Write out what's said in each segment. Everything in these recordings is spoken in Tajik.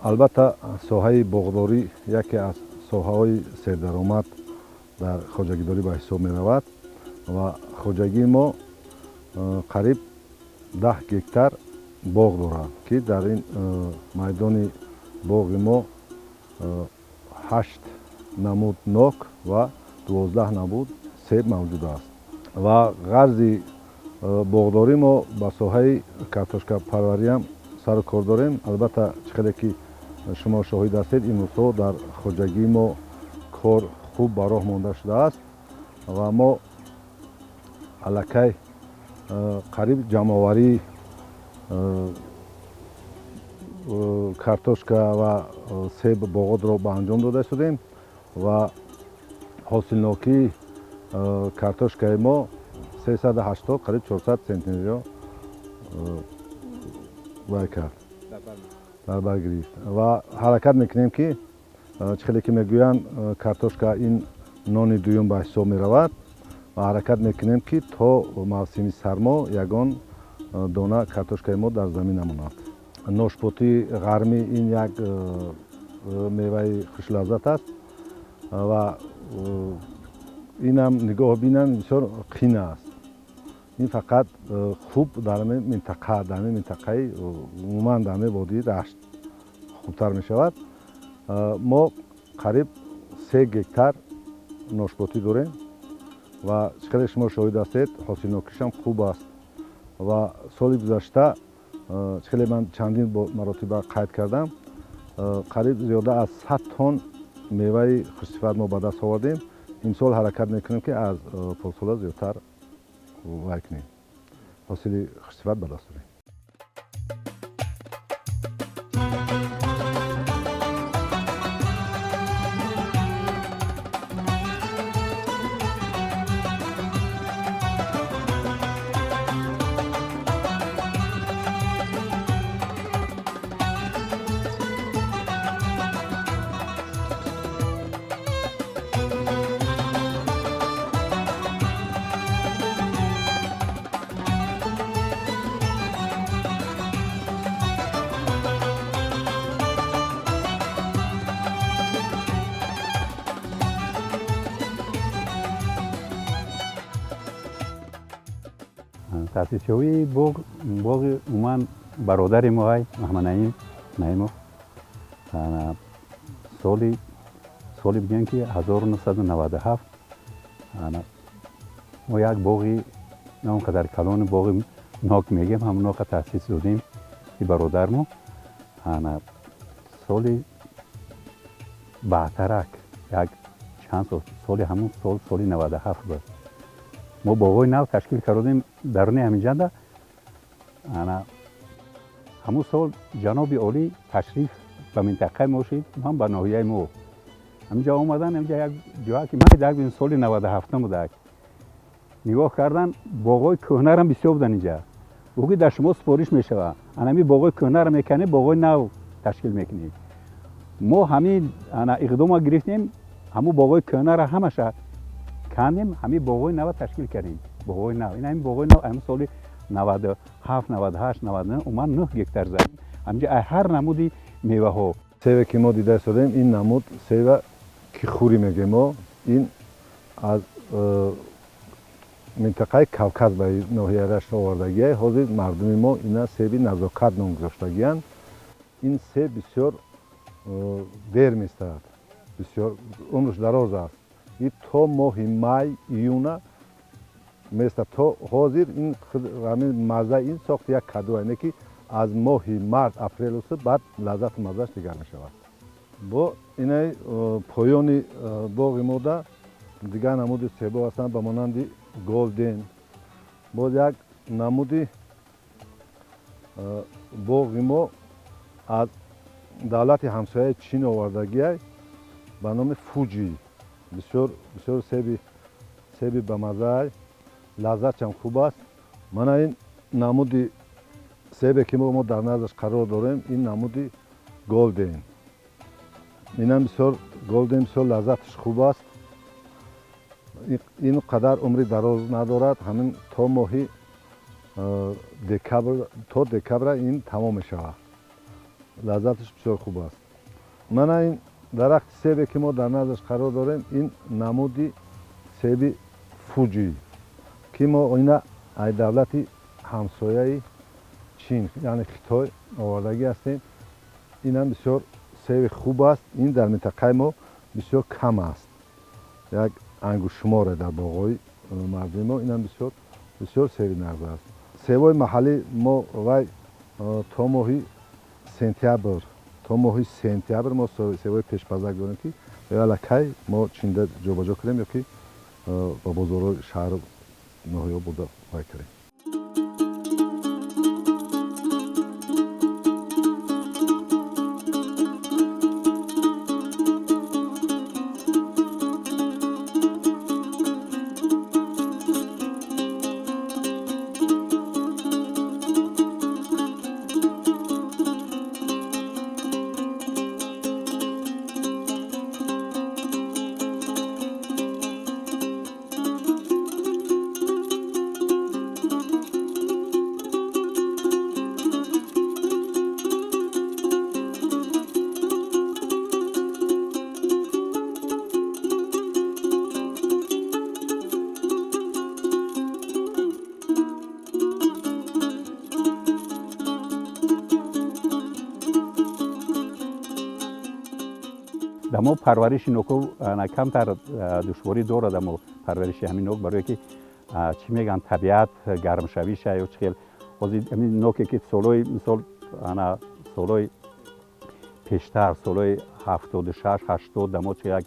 албатта соҳаи боғдорӣ яке аз соҳаҳои сердаромад дар хоҷагидорӣ ба ҳисоб меравад ва хоҷагии мо қариб 10 гектар боғ дорад, ки дар ин майдони боғи мо 8 намуд нок ва 12 намуд себ мавҷуд аст. ва ғарзи боғдорӣ мо ба соҳаи картошкапарвариам сару кор дорем. албатта чӣ қадре ки шумо шоҳид ҳастед, имрӯзҳо дар хоҷагии мо кор хуб ба роҳ монда шудааст ва мо аллакай қариб ҷамъоварии картошка ва себ боғотро ба анҷом дода шудем ва ҳосилнокии картошкаи мо 380 қариб 400 сентиметро вай кард, дар бар гирифт ва ҳаракат мекунем ки чӣ қадре ки мегӯянд картошка ин нони дуюм ба ҳисоб меравад ва ҳаракат мекунем ки то мавсими сармо ягон дона картошкаи мо дар замин намонад. ношпотии ғармӣ ин як меваи хушлаззат аст ва инам нигоҳ бинанд бисёр қин аст. ин фақат хуб дар минтақаи умуман дар водии дашт хубтар мешавад. мо қариб 3 гектар ношпотӣ дорем ва чӣ қадре шумо шоҳид ҳастед, ҳосилнокишам хуб аст ва соли гузашта чӣ қадре ман чандин маротиба қайд кардам, қариб зиёда аз 100 тонн меваи хушсифат мо ба даст овардем. имсол ҳаракат мекунем ки аз полсола зиёдтар вай кунем, ҳосили хушсифат ба даст орем. таъсисшавии боғи умуман бародари мо Маҳмаднаим Наимов соли бигӯям ки 1997 мо як боғи он қадар калони боғи нок мегем ҳамоноқа таъсис додем ки бародар мо соли баъдтарак як чанд соли ҳамон соли 97 буд мо боғои нав ташкил кардем даруни ҳаминҷанда. ҳамон сол ҷаноби олӣ ташриф ба минтақаи мо шид, ҳам ба ноҳияи мо ҳаминҷа омадан ҳаминҷа як ҷоя ки ман дидам соли 97 будак нигоҳ кардан боғои кӯҳнарам бисёр будан инҷа. гуфт ки дар шумо супориш мешавад, анами боғои кӯҳнара меканед, боғои нав ташкил мекунед. мо ҳамин иқдома гирифтем, ҳамон боғои кӯҳнара ҳамаша кандем, ҳамин боғои нава ташкил кардем. боғои нав ин ҳамин боғои нав ҳамин соли 97 98 99 уман 9 гектар задем. ҳаминҷа ҳар намуди меваҳо себе ки мо дида истодем, ин намуд себа ки хӯрӣ мегем мо, ин аз минтақаи Кавказ ба ноҳияи Рашт овардагиай. ҳозир мардуми мо ина себи назокат ном гузоштагианд. ин себ бисёр дер меистад, бисёр умрш дароз аст. ин то моҳи май июна места то ҳозир ин мазза ин сохти як кадуа, не ки аз моҳи март апрелуса баъд лаззату маззаш дигар мешавад. бо инаи поёни боғи мода дигар намуди себо ҳастанд ба монанди голден. боз як намуди боғи мо аз давлати ҳамсояи чин овардагиай ба номи фуҷи. бисёр себи ба маззаай, лаззатшам хуб аст. мана ин намуди себе ки мо дар наздаш қарор дорем, ин намуди голден. инам бисёр голден бисёр лаззатш хуб аст. ин қадар умри дароз надорад, ҳамин то моҳи декабра ин тамом мешавад. лаззаташ бисёр хуб аст. Мана ин дарахти себе ки мо дар назаш қарор дорем, ин намуди себи фуҷӣ ки мо ина ай давлати ҳамсояи чин яъне Хитой овардагӣ ҳастем. Инам бисёр себи хуб аст. Ин дар минтақаи мо бисёр кам аст. Як ангушуморе дар боғҳои мардуми мо инам бисёр себи нағз аст. Себои маҳаллӣ мо вай то моҳи сентябр мо себои пешпазак дорем ки аллакай мо чинда ҷобаҷо кардем ёки ба бозорҳои шаҳру ноҳиё бурда вай кардем. дамо парвариши нӯко камтар душворӣ дорад амо парвариши ҳамин нӯк барое ки чӣ мегӯянд табиат гармшавиша ё чӣ хел ҳозир ҳамин нӯке ки солҳои мисол солҳои пештар солҳои 76-80 дамо чӣ як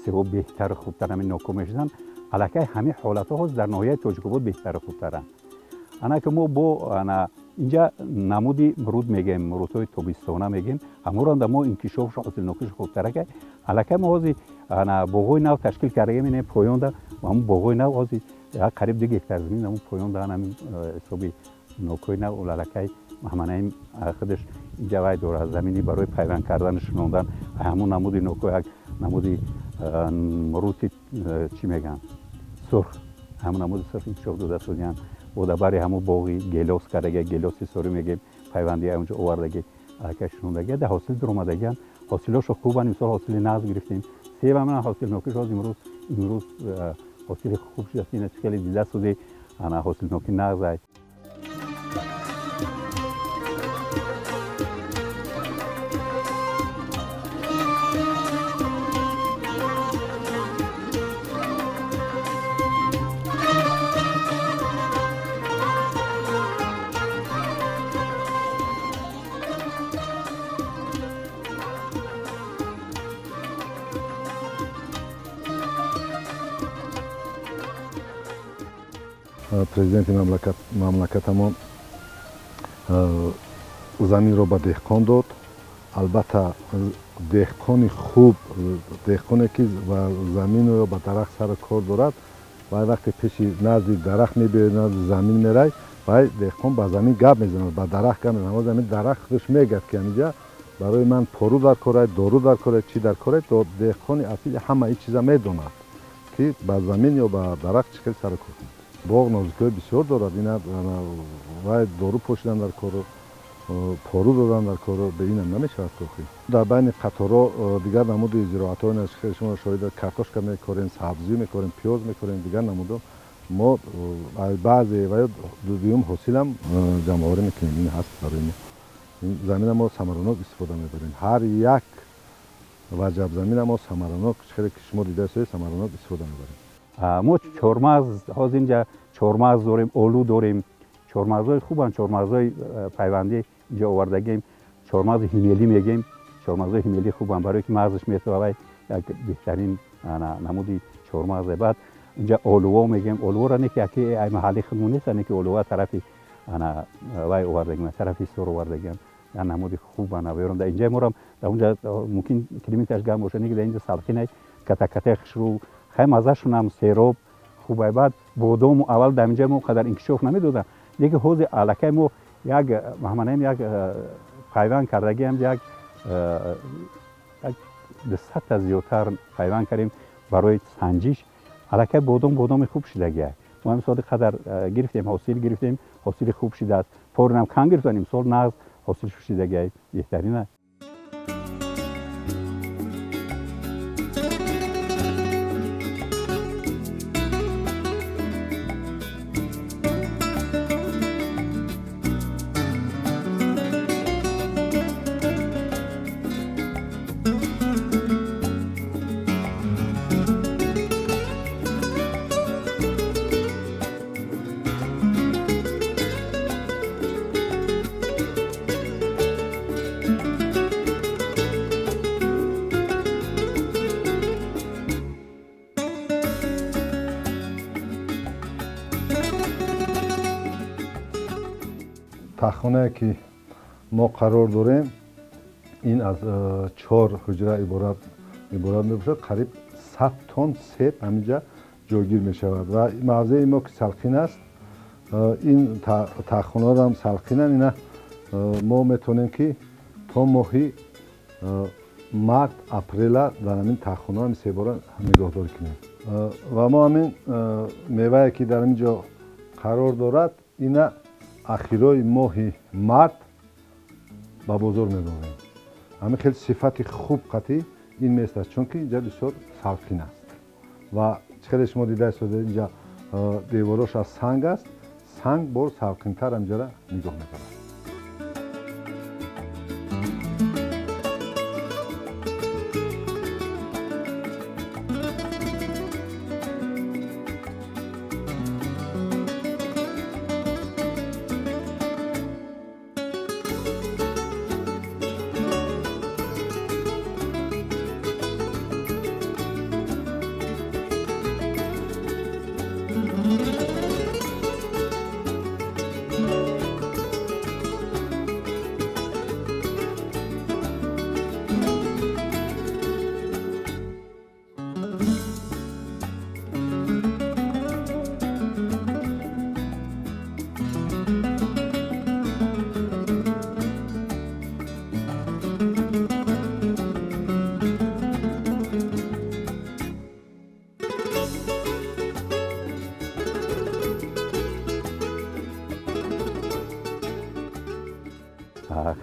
сеҳо беҳтару хубтар ҳамин нӯкҳо мешуданд. аллакай ҳамин ҳолатҳо ҳозир дар ноҳияи Тоҷикобод беҳтару хубтаранд. ана ки мо бо инҷа намуди муруд мегем, мурудҳои тобистона мегем, ҳамонро мо инкишоф ҳосилнокиши хубтаракай аллакай мо ҳозир боғҳои нав ташкил кардаем. ин поёнда ҳамун боғҳои нав ҳозир қариб 2 гектар замин ҳамун поёнда ҳамин ҳисоби нӯкҳои нав аллакай ҳаманаим худаш инҷа вай дорад замини барои пайванд кардан шунондан ҳамун намуди нӯко як намуди муруди чӣ мегӯянд сурх ҳамун намуди сурх инкишоф дода шуданд. бодабари ҳамун боғи гелос кардаги гелоси сорӣ мегем пайванди онҷо овардаги аллакай шунондаги да ҳосил дуромадагианд. ҳосилҳошо хубанд. мисол ҳосили нағз гирифтем. себ ҳаман ҳосилнокиш ҳозир имрӯз ҳосили хуб шудааст. ина чӣ хеле дида суди ҳосилноки нағз ай. президенти мамлакатамон заминро ба деҳқон дод. албатта деҳқони хуб, деҳқоне ки заминро ба дарахт сар кор дорад, вай вақте пеши назди дарахт мебиёд, назди замин мерай, вай деҳқон ба замин гап мезанад, ба дарахт гап мезанад. замин дарахт худаш мегӯяд ки аминҷа барои ман пору дар корай, дору дар корай, чӣ дар корай. деҳқони асили ҳама ин чиза медонад ки ба замин ё ба дарахт чӣ хел сар кор кунад. боғ нозукиҳои бисёр дорад. вай дору пошидан дар кору, пору додан дар кору ба инам намешавад кохӣ. дар байни қаторҳо дигар намуди зироатҳои шумо шоҳид картошка мекорем, сабзӣ мекорем, пиёз мекорем, дигар намудҳо мо баъзе ва ё дуюм ҳосилам ҷамъоварӣ мекунем. ин ҳаст барои мо. замина мо самаранок истифода мебарем. ҳар як ваҷаб замина мо самаранок, чӣ хеле ки шумо дидаед самаранок истифода мебарем. мо чормағз ҳозир инҷа чормағз дорем, олу дорем. чормағзҳои хубанд. чормағзҳои пайвандӣ инҷа овардагием. чормағзи ҳимелӣ мегем. чормағзҳои ҳимелӣ хубанд барое ки мағзаш метавад вай як беҳтарин намуди чормағзе. баъд инҷа олуво мегем. олуворо не ки яки ай маҳалли худмон нест, не ки олуво тарафи вай овардагием, тарафи сор овардагием. як намуди хубанд авёрам. дар инҷаи морам дар унҷа мумкин климаташ гарм бошад, не ки дар инҷа салқинай катакатаи хушрӯ хай маззашунам сероб хубай. баъд бодому аввал дар инҷа мо қадар инкишоф намедодам, лекин ҳозир аллакай мо як ҳаманаим як пайванд кардагиам, як 200 зиёдтар пайванд кардем барои санҷиш. аллакай бодоми хуб шудагиай. мо имсоли қадар гирифтем, ҳосил гирифтем, ҳосили хуб шудааст. поринам кам гирифтем. имсол нағз حاصل شوشیدگی بهترینه. تخانه که ما قرار داریم این از 4 حجره عبارت می باشد. قریب 100 تن سیب همینجا جایگیر می شود و موضع ما که سلخین است این تخانه را هم سلخینن. اینا ما میتونیم که تا ماهی مارت اپریل در همین تخانه هم سیب را نگهداری کنیم و ما همین میوه که در اینجا قرار دارد اینا اخیرای ماه مارت با بازار میبریم. همین خیلی صفت خوب قطعی این میست است چون که اینجا بسیار سلخین است و خیلی شما دیده شده اینجا دیواراش از سنگ است. سنگ بار سلخین‌تر اینجا را نگاه می‌دارد.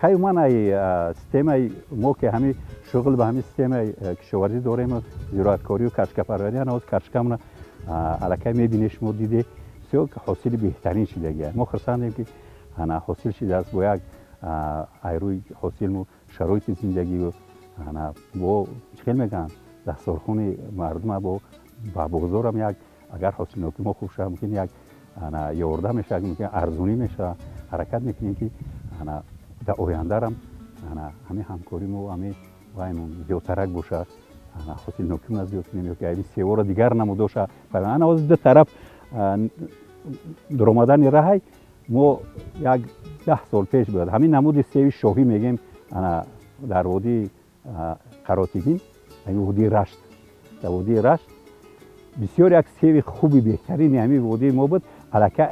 خیلی من سیستم ما که همین شغل به همین سیستم کشاورزی داریم زراعتکاری و کرشک‌پروری هنوز کرشکمون علاقه می‌بینیش ما دیده بسیار حاصل بهترین شده. ما خرسندیم که انا حاصل شده است با یک ایروی حاصل مو شرایط زندگی و انا با خیلی میگن دستارخون مردم با بازار هم یک اگر حاصل نوکی ما خوب شه ممکن یک انا یورده میشه ممکن ارزونی میشه حرکت میکنیم که انا در آینده هم همین همکاری ما همین وایمون زیادترک باشه حاصل نوکی از زیاد کنیم که این سیوا را دیگر نموداشه انا از دو طرف در آمدن راه ما یک 10 سال پیش بود همین نمود سیوی شاهی میگیم در وادی قراتیگین همین وادی رشت در وادی رشت بسیار یک سیوی خوبی بهترین همین وادی ما بود علاقه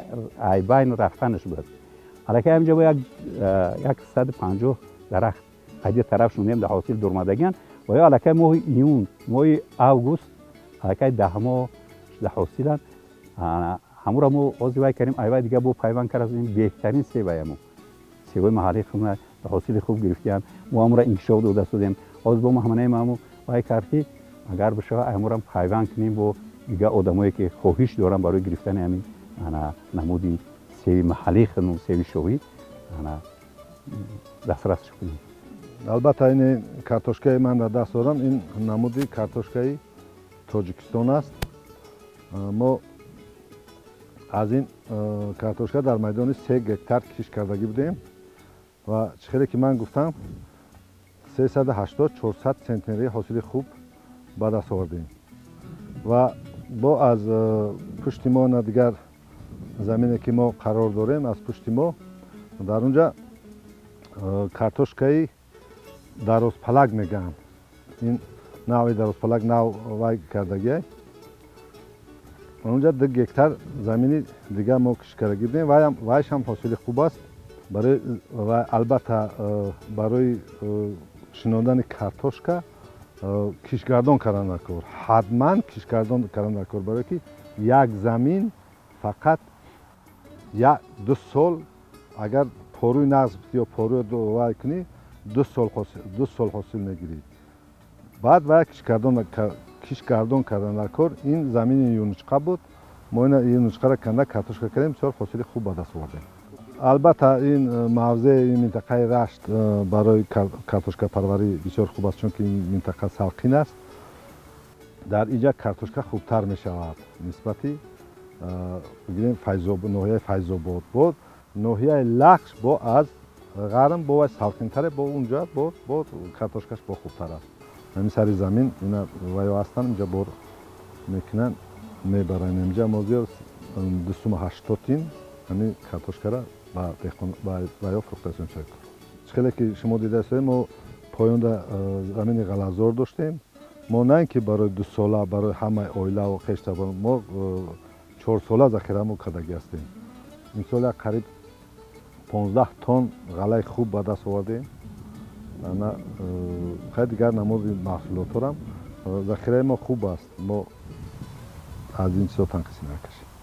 ای بین رفتنش بود علاقه همینجا با یک 150 درخت قدی طرف شوندیم در حاصل درمدگان و یا علاقه ماه ایون ماه اوگوست علاقه 10 ماه در حاصلن همون را ما آزوای کردیم ایوای دیگه با پیوند کردیم بهترین سیوای ما سیوای محلی خودمون حاصل خوب گرفتیم ما هم را انشاء داده شدیم از با همه ما وای کردی اگر بشه همون را پیوند کنیم با دیگه آدمایی که خواهش دارن برای گرفتن همین نمودی سیوی محلی خودمون سیوی شوی دسترس کنیم. البته این کارتوشکای من در دست دارم این نمودی کارتوشکای تاجیکستان است. ما از این کارتوشکا در میدان 3 گکتار کش کردگی بودیم و چخیلی که من گفتم 380 400 سانتی حاصل خوب به دست آوردیم و با از پشت ما دیگر زمینی که ما قرار داریم از پشت ما در اونجا کارتوشکای دراز پلک میگن این نوعی دراز پلک نوع وای کردگی اونجا 2 گکتار زمینی دیگه ما کش کردگی بودیم وایش هم حاصل خوب است برای و البته برای شناندن کارتوشکا کشگردان کردن کار حتما کشگردان کردن کار برای که یک زمین فقط 1-2 سال اگر поруи нағз битӣ ё поруи вай кунӣ 2 сол ҳосил мегирӣ. баъд вай киш гардон кардан дар кор. Ин замини юнучқа буд. мо ина юнучқаро канда картошка кардем, бисёр ҳосили хуб ба даст овардем. албатта ин мавзеи ин минтақаи Рашт барои картошкапарварӣ бисёр хуб аст, чунки ин минтақа салқин аст. дар инҷа картошка хубтар мешавад нисбати бигирем ноҳияи Файзобод. бо ноҳияи Лахш бо аз ғарм бо вай салқинтаре, бо унҷа бо картошкаш бо хубтар аст. ҳамин сари замин ина ваё ҳастан инҷа бор мекунанд, мебаранд. инҷа мо зиёд 280 ҳамин картошкара ба ваё фруктасион шавад. хеле ки шумо дидаед, мо поёнда замини ғалазор доштем. мо на ин ки барои 2 сола барои ҳамаи оилаву хештабон, мо 4 сола захирамо кардагӣ ҳастем. имсол як қариб 15 тонн ғалаи хуб ба даст овардем. хай дигар намуди маҳсулотҳорам захираи мо хуб аст. мо аз ин чизо танқисӣ накашем.